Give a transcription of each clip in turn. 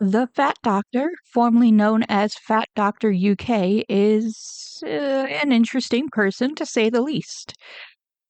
The Fat Doctor, formerly known as FatDoctorUK, is an interesting person to say the least.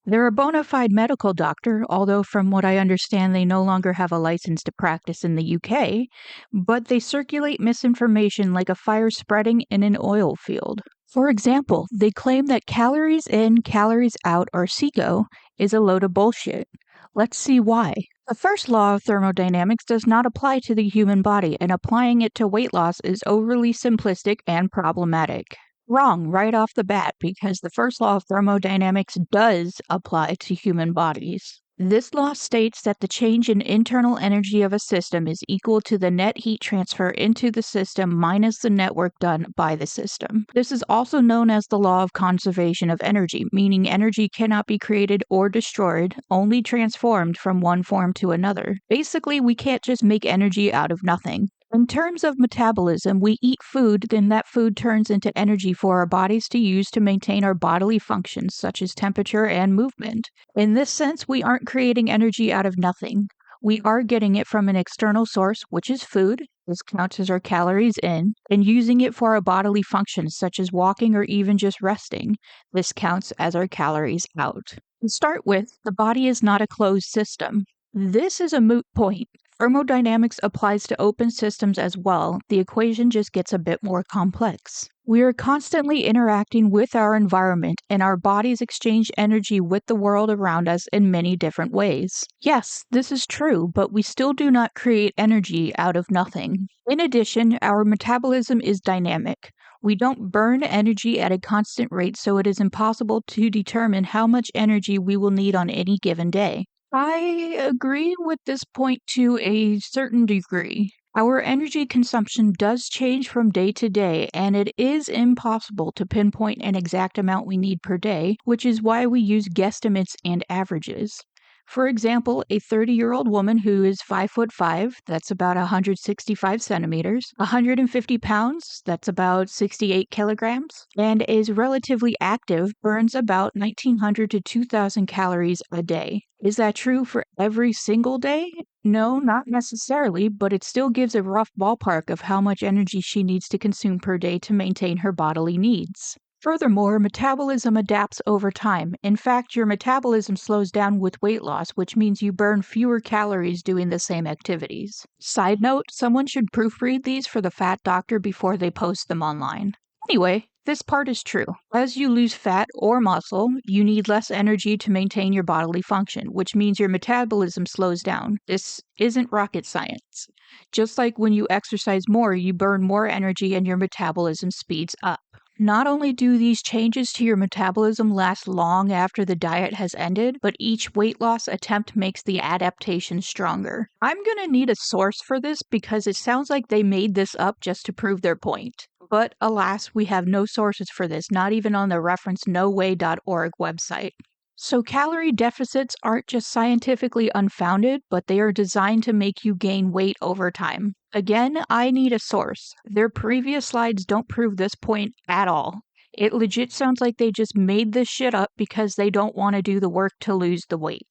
They're a bona fide medical doctor, although from what I understand they no longer have a license to practice in the UK, but they circulate misinformation like a fire spreading in an oil field. For example, they claim that calories in, calories out, or CICO, is a load of bullshit. Let's see why. The first law of thermodynamics does not apply to the human body, and applying it to weight loss is overly simplistic and problematic. Wrong right off the bat, because the first law of thermodynamics does apply to human bodies. This law states that the change in internal energy of a system is equal to the net heat transfer into the system minus the net work done by the system. This is also known as the law of conservation of energy, meaning energy cannot be created or destroyed, only transformed from one form to another. Basically, we can't just make energy out of nothing. In terms of metabolism, we eat food, then that food turns into energy for our bodies to use to maintain our bodily functions, such as temperature and movement. In this sense, we aren't creating energy out of nothing. We are getting it from an external source, which is food. This counts as our calories in, and using it for our bodily functions, such as walking or even just resting. This counts as our calories out. To start with, the body is not a closed system. This is a moot point. Thermodynamics applies to open systems as well. The equation just gets a bit more complex. We are constantly interacting with our environment, and our bodies exchange energy with the world around us in many different ways. Yes, this is true, but we still do not create energy out of nothing. In addition, our metabolism is dynamic. We don't burn energy at a constant rate, so it is impossible to determine how much energy we will need on any given day. I agree with this point to a certain degree. Our energy consumption does change from day to day, and it is impossible to pinpoint an exact amount we need per day, which is why we use guesstimates and averages. For example, a 30-year-old woman who is 5'5", that's about 165 centimeters, 150 pounds, that's about 68 kilograms, and is relatively active, burns about 1,900 to 2,000 calories a day. Is that true for every single day? No, not necessarily, but it still gives a rough ballpark of how much energy she needs to consume per day to maintain her bodily needs. Furthermore, metabolism adapts over time. In fact, your metabolism slows down with weight loss, which means you burn fewer calories doing the same activities. Side note, someone should proofread these for the Fat Doctor before they post them online. Anyway, this part is true. As you lose fat or muscle, you need less energy to maintain your bodily function, which means your metabolism slows down. This isn't rocket science. Just like when you exercise more, you burn more energy and your metabolism speeds up. Not only do these changes to your metabolism last long after the diet has ended, but each weight loss attempt makes the adaptation stronger. I'm gonna need a source for this because it sounds like they made this up just to prove their point. But alas, we have no sources for this, not even on the reference noway.org website. So calorie deficits aren't just scientifically unfounded, but they are designed to make you gain weight over time. Again, I need a source. Their previous slides don't prove this point at all. It legit sounds like they just made this shit up because they don't want to do the work to lose the weight.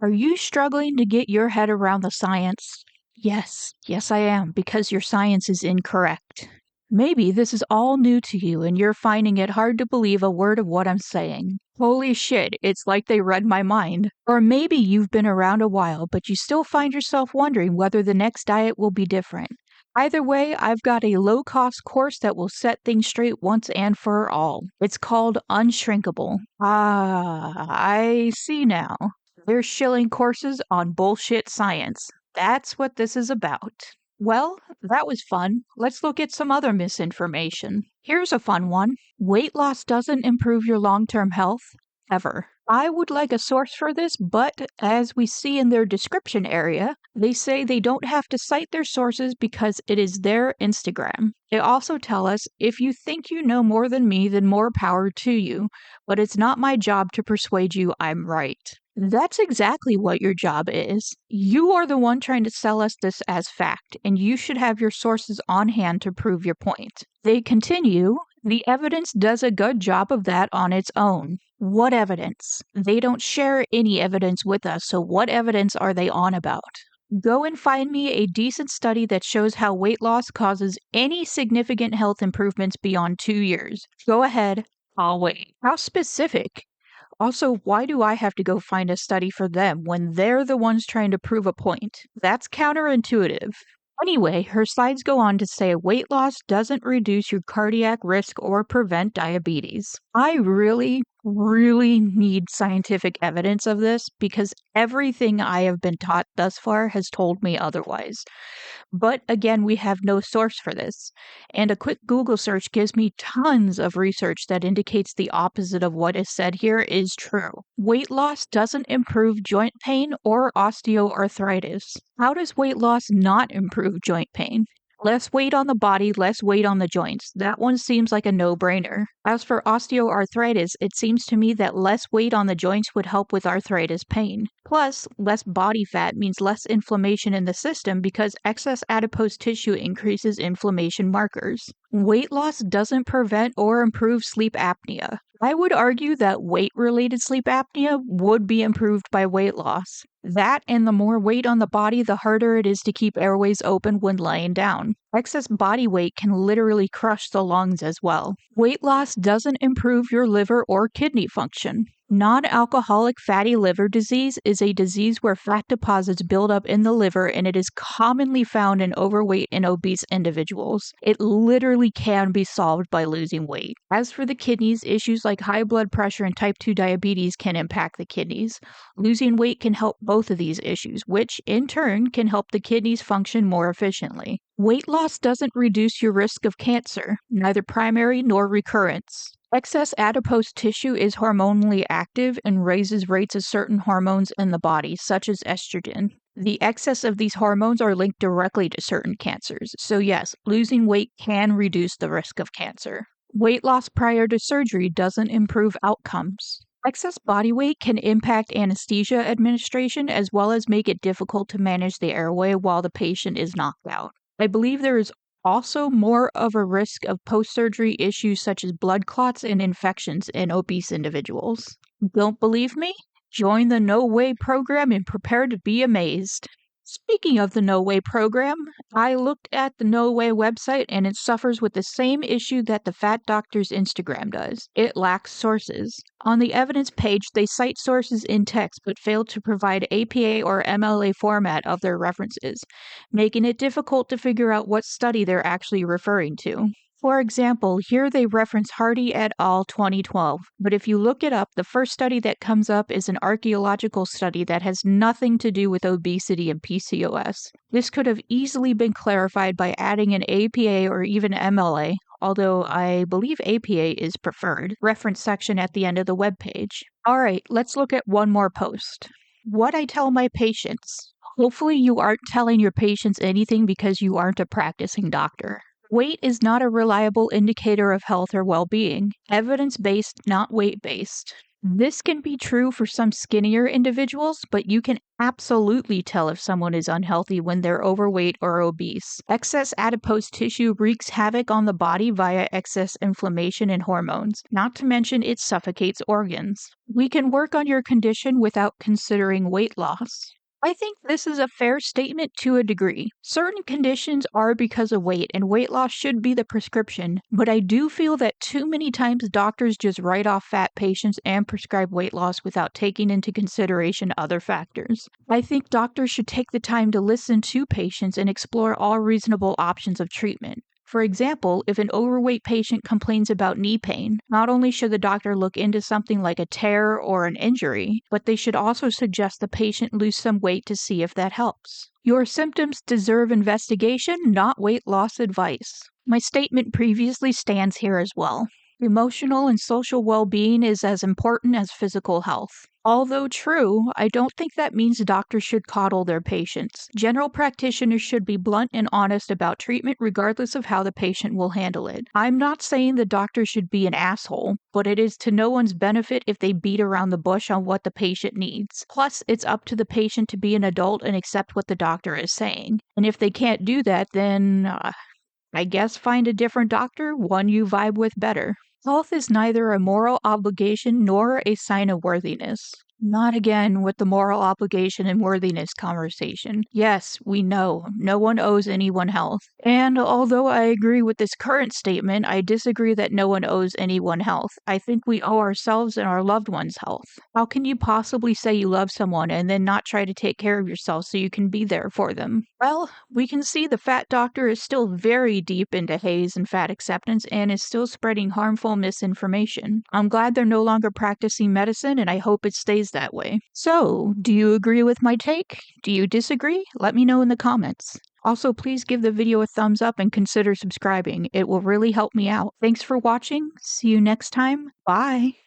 Are you struggling to get your head around the science? Yes, I am, because your science is incorrect. Maybe this is all new to you and you're finding it hard to believe a word of what I'm saying. Holy shit, it's like they read my mind. Or maybe you've been around a while, but you still find yourself wondering whether the next diet will be different. Either way, I've got a low-cost course that will set things straight once and for all. It's called Unshrinkable. Ah, I see now. They're shilling courses on bullshit science. That's what this is about. Well, that was fun. Let's look at some other misinformation. Here's a fun one. Weight loss doesn't improve your long-term health, ever. I would like a source for this, but as we see in their description area, they say they don't have to cite their sources because it is their Instagram. They also tell us, if you think you know more than me, then more power to you, but it's not my job to persuade you I'm right. That's exactly what your job is. You are the one trying to sell us this as fact, and you should have your sources on hand to prove your point. They continue, the evidence does a good job of that on its own. What evidence? They don't share any evidence with us, so what evidence are they on about? Go and find me a decent study that shows how weight loss causes any significant health improvements beyond 2 years. Go ahead, I'll wait. How specific? Also, why do I have to go find a study for them when they're the ones trying to prove a point? That's counterintuitive. Anyway, her slides go on to say weight loss doesn't reduce your cardiac risk or prevent diabetes. I really, really need scientific evidence of this because everything I have been taught thus far has told me otherwise. But again, we have no source for this. And a quick Google search gives me tons of research that indicates the opposite of what is said here is true. Weight loss doesn't improve joint pain or osteoarthritis. How does weight loss not improve joint pain? Less weight on the body, less weight on the joints. That one seems like a no-brainer. As for osteoarthritis, it seems to me that less weight on the joints would help with arthritis pain. Plus, less body fat means less inflammation in the system because excess adipose tissue increases inflammation markers. Weight loss doesn't prevent or improve sleep apnea. I would argue that weight-related sleep apnea would be improved by weight loss. That and the more weight on the body, the harder it is to keep airways open when lying down. Excess body weight can literally crush the lungs as well. Weight loss doesn't improve your liver or kidney function. Non-alcoholic fatty liver disease is a disease where fat deposits build up in the liver and it is commonly found in overweight and obese individuals. It literally can be solved by losing weight. As for the kidneys, issues like high blood pressure and type 2 diabetes can impact the kidneys. Losing weight can help both of these issues, which in turn can help the kidneys function more efficiently. Weight loss doesn't reduce your risk of cancer, neither primary nor recurrence. Excess adipose tissue is hormonally active and raises rates of certain hormones in the body, such as estrogen. The excess of these hormones are linked directly to certain cancers, so yes, losing weight can reduce the risk of cancer. Weight loss prior to surgery doesn't improve outcomes. Excess body weight can impact anesthesia administration as well as make it difficult to manage the airway while the patient is knocked out. I believe there is also more of a risk of post-surgery issues such as blood clots and infections in obese individuals. Don't believe me? Join the No Way program and prepare to be amazed. Speaking of the No Way program, I looked at the No Way website and it suffers with the same issue that the Fat Doctor's Instagram does. It lacks sources. On the evidence page, they cite sources in text but fail to provide APA or MLA format of their references, making it difficult to figure out what study they're actually referring to. For example, here they reference Hardy et al. 2012, but if you look it up, the first study that comes up is an archaeological study that has nothing to do with obesity and PCOS. This could have easily been clarified by adding an APA or even MLA, although I believe APA is preferred, reference section at the end of the webpage. Alright, let's look at one more post. What I tell my patients. Hopefully you aren't telling your patients anything because you aren't a practicing doctor. Weight is not a reliable indicator of health or well-being. Evidence-based, not weight-based. This can be true for some skinnier individuals, but you can absolutely tell if someone is unhealthy when they're overweight or obese. Excess adipose tissue wreaks havoc on the body via excess inflammation and hormones, not to mention it suffocates organs. We can work on your condition without considering weight loss. I think this is a fair statement to a degree. Certain conditions are because of weight, and weight loss should be the prescription, but I do feel that too many times doctors just write off fat patients and prescribe weight loss without taking into consideration other factors. I think doctors should take the time to listen to patients and explore all reasonable options of treatment. For example, if an overweight patient complains about knee pain, not only should the doctor look into something like a tear or an injury, but they should also suggest the patient lose some weight to see if that helps. Your symptoms deserve investigation, not weight loss advice. My statement previously stands here as well. Emotional and social well-being is as important as physical health. Although true, I don't think that means doctors should coddle their patients. General practitioners should be blunt and honest about treatment regardless of how the patient will handle it. I'm not saying the doctor should be an asshole, but it is to no one's benefit if they beat around the bush on what the patient needs. Plus, it's up to the patient to be an adult and accept what the doctor is saying. And if they can't do that, then I guess find a different doctor, one you vibe with better. Health is neither a moral obligation nor a sign of worthiness. Not again with the moral obligation and worthiness conversation. Yes, we know. No one owes anyone health. And although I agree with this current statement, I disagree that no one owes anyone health. I think we owe ourselves and our loved ones health. How can you possibly say you love someone and then not try to take care of yourself so you can be there for them? Well, we can see the Fat Doctor is still very deep into haze and fat acceptance and is still spreading harmful misinformation. I'm glad they're no longer practicing medicine, and I hope it stays that way. So, do you agree with my take? Do you disagree? Let me know in the comments. Also, please give the video a thumbs up and consider subscribing. It will really help me out. Thanks for watching. See you next time. Bye.